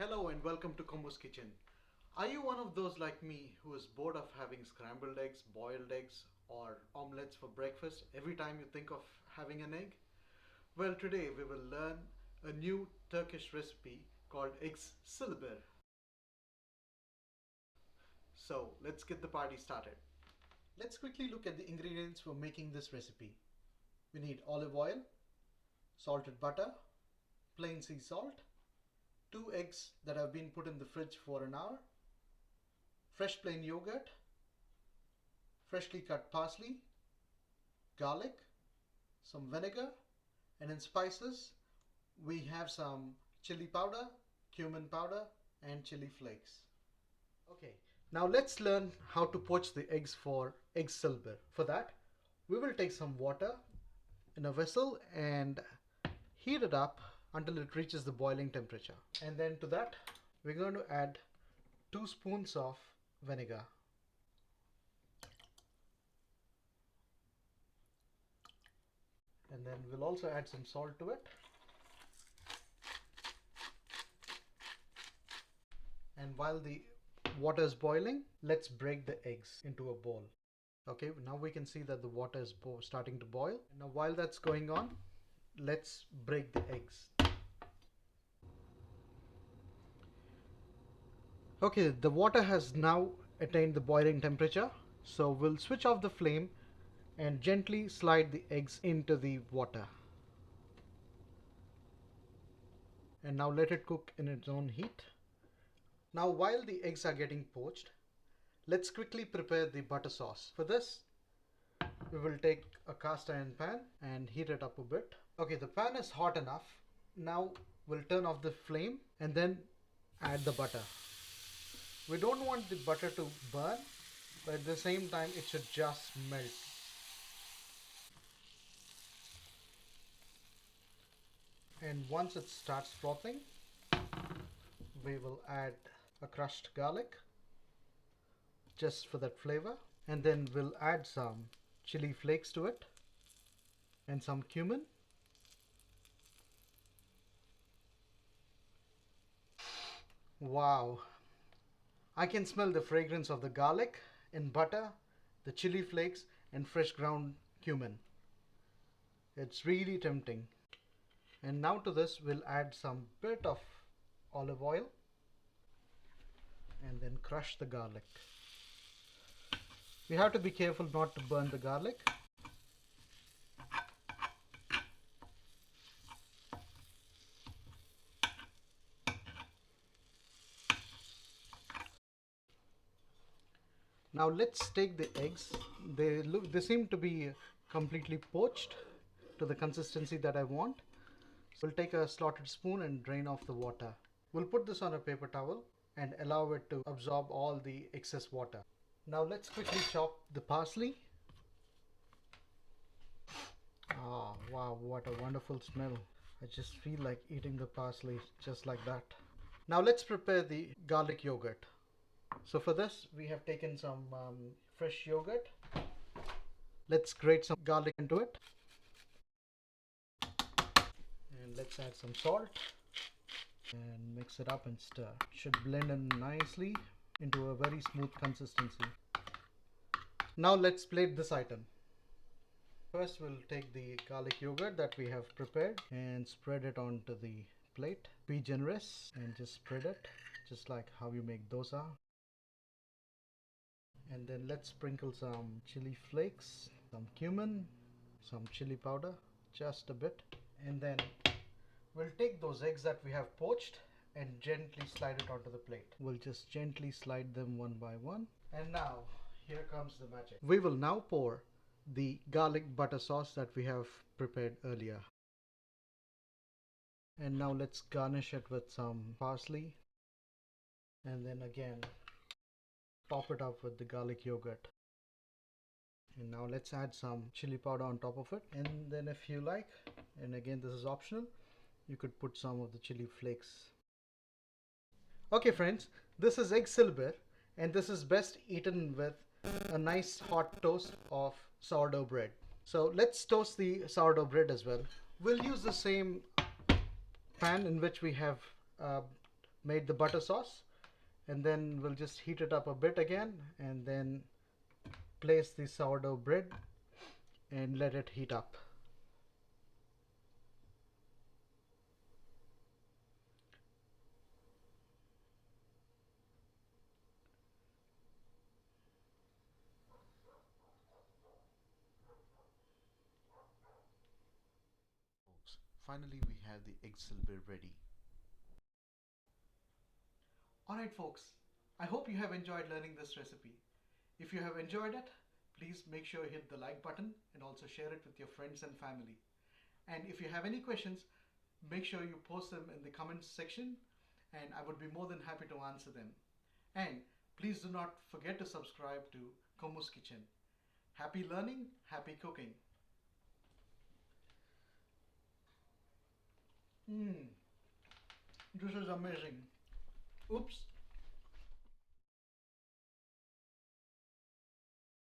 Hello and welcome to Kommus Kitchen. Are you one of those like me who is bored of having scrambled eggs, boiled eggs, or omelettes for breakfast every time you think of having an egg? Well, today we will learn a new Turkish recipe called Eggs Cilbir. So let's get the party started. Let's quickly look at the ingredients for making this recipe. We need olive oil, salted butter, plain sea salt, 2 eggs that have been put in the fridge for an hour, fresh plain yogurt, freshly cut parsley, garlic, some vinegar, and in spices we have some chili powder, cumin powder, and chili flakes. Okay, now let's learn how to poach the eggs for egg cilbir. For that, we will take some water in a vessel and heat it up until it reaches the boiling temperature. And then to that, we're going to add 2 spoons of vinegar. And then we'll also add some salt to it. And while the water is boiling, let's break the eggs into a bowl. Okay, now we can see that the water is starting to boil. Now while that's going on, let's break the eggs. Okay, the water has now attained the boiling temperature, so we'll switch off the flame and gently slide the eggs into the water. And now let it cook in its own heat. Now while the eggs are getting poached, let's quickly prepare the butter sauce. For this, we will take a cast iron pan and heat it up a bit. Okay, the pan is hot enough. Now we'll turn off the flame and then add the butter. We don't want the butter to burn, but at the same time it should just melt. And once it starts frothing, we will add a crushed garlic just for that flavor, and then we'll add some chili flakes to it and some cumin. Wow, I can smell the fragrance of the garlic and butter, the chili flakes, and fresh ground cumin. It's really tempting. And now to this we'll add some bit of olive oil and then crush the garlic. We have to be careful not to burn the garlic. Now let's take the eggs. They seem to be completely poached to the consistency that I want. So we'll take a slotted spoon and drain off the water. We'll put this on a paper towel and allow it to absorb all the excess water. Now let's quickly chop the parsley. Oh wow, what a wonderful smell. I just feel like eating the parsley just like that. Now let's prepare the garlic yogurt. So for this we have taken some fresh yogurt. Let's grate some garlic into it. And let's add some salt and mix it up and stir. It should blend in nicely into a very smooth consistency. Now let's plate this item. First we'll take the garlic yogurt that we have prepared and spread it onto the plate. Be generous and just spread it just like how you make dosa. And then let's sprinkle some chili flakes, some cumin, some chili powder, just a bit. And then we'll take those eggs that we have poached and gently slide it onto the plate. We'll just gently slide them one by one. And now, here comes the magic. We will now pour the garlic butter sauce that we have prepared earlier. And now let's garnish it with some parsley. And then again, top it up with the garlic yogurt. And now let's add some chili powder on top of it. And then if you like, and again this is optional, you could put some of the chili flakes. Okay friends, this is egg cilbir, and this is best eaten with a nice hot toast of sourdough bread. So let's toast the sourdough bread as well. We'll use the same pan in which we have made the butter sauce, and then we'll just heat it up a bit again and then place the sourdough bread and let it heat up. Finally, we have the egg cilbir ready. Alright folks, I hope you have enjoyed learning this recipe. If you have enjoyed it, please make sure you hit the like button and also share it with your friends and family. And if you have any questions, make sure you post them in the comments section and I would be more than happy to answer them. And please do not forget to subscribe to Kommus Kitchen. Happy learning, happy cooking. This is amazing. Oops.